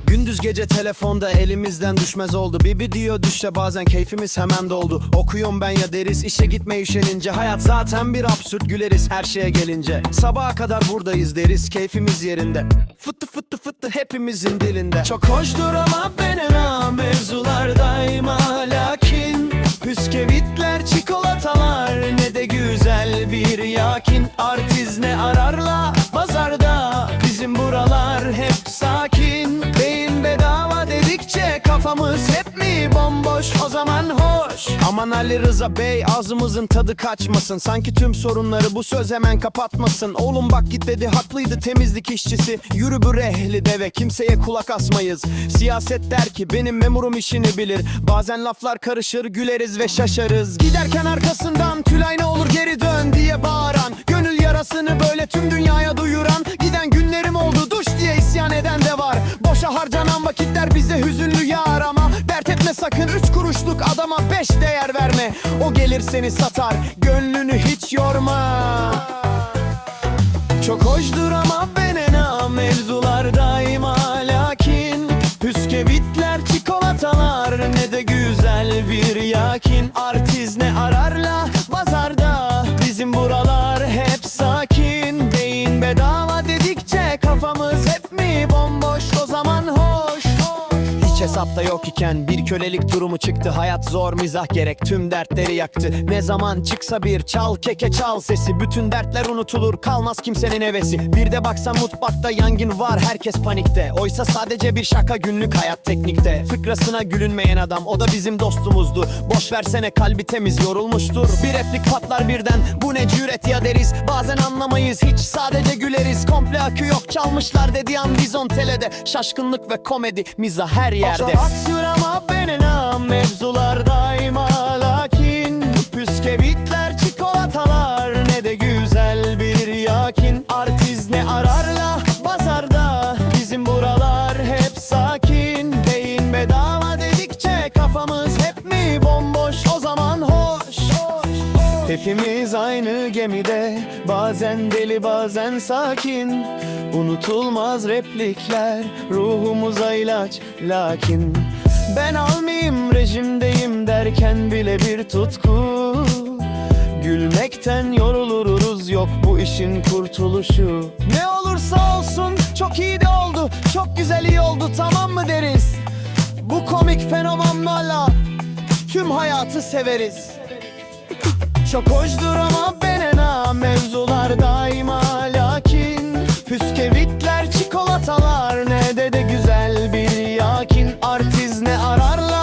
Gündüz gece telefonda elimizden düşmez oldu. Bir video düşse bazen keyfimiz hemen doldu. Okuyorum ben ya deriz, işe gitme üşenince. Hayat zaten bir absürt, güleriz her şeye gelince. Sabaha kadar buradayız deriz, keyfimiz yerinde. Fıttı fıttı fıttı hepimizin dilinde. Çok hoştur ama benena mevzular daima lakin Püskevitler, çikolatalar ne de güzel bir yakin. Artiz ne ararla pazarda, bizim buralar hep sakin. Beyin bedava dedikçe kafamız hep mi bomboş, o zaman hoş. Aman Ali Rıza Bey, ağzımızın tadı kaçmasın. Sanki tüm sorunları bu söz hemen kapatmasın. Oğlum bak git dedi, haklıydı temizlik işçisi. Yürü bu rehli deve, kimseye kulak asmayız. Siyaset der ki benim memurum işini bilir. Bazen laflar karışır, güleriz ve şaşarız. Giderken arkasından Tülay ne olur geri dön diye bağıran, gönül yarasını böyle tüm dünyaya duyuran. Giden günlerim oldu duş diye isyan eden de var. Boşa harcanan vakitler bize hüzünlü yar ama dert etme sakın, 3 kuruşluk adama 5 değer verme. O gelir seni satar, gönlünü hiç yorma. Çok hoşdur ama benena mevzular daima lakin Püskevitler, çikolatalar ne de güzel bir yakin. Artiz ne ararla pazarda, bizim buralar hep sakin. Beyin bedava dedikçe kafamız hep mi bomboş, o zaman hoş. Hiç hesapta yok iken bir kölelik durumu çıktı. Hayat zor, mizah gerek, tüm dertleri yaktı. Ne zaman çıksa bir çal keke çal sesi, bütün dertler unutulur, kalmaz kimsenin hevesi. Bir de baksan mutfakta yangın var, herkes panikte. Oysa sadece bir şaka, günlük hayat teknikte. Fıkrasına gülünmeyen adam, o da bizim dostumuzdu. Boş versene, kalbi temiz, yorulmuştur. Bir replik patlar birden, bu ne cüret ya deriz. Bazen anlamayız hiç, sadece güleriz. Komple akü yok, çalmışlar dedi an Vizontele'de. Şaşkınlık ve komedi, mizah her yerde. Aksıyor ama benena mevzular daima lakin Püskevitler, çikolatalar ne de güzel bir yakin. Artiz ne ararla pazarda, bizim buralar hep sakin. Beyin bedava dedikçe kafamız hep mi bomboş, o zaman hoş. Hepimiz aynı gemide, bazen deli bazen sakin. Unutulmaz replikler, ruhumuza ilaç lakin ben almayayım rejimdeyim derken bile bir tutku. Gülmekten yoruluruz, yok bu işin kurtuluşu. Ne olursa olsun çok iyi de oldu, çok güzel iyi oldu, tamam mı deriz. Bu komik fenomenlerle tüm hayatı severiz. Çok hoşdur ama benena mevzular daima lakin Püskevitler, çikolatalar ne de güzel bir yakin. Artiz ne ararlar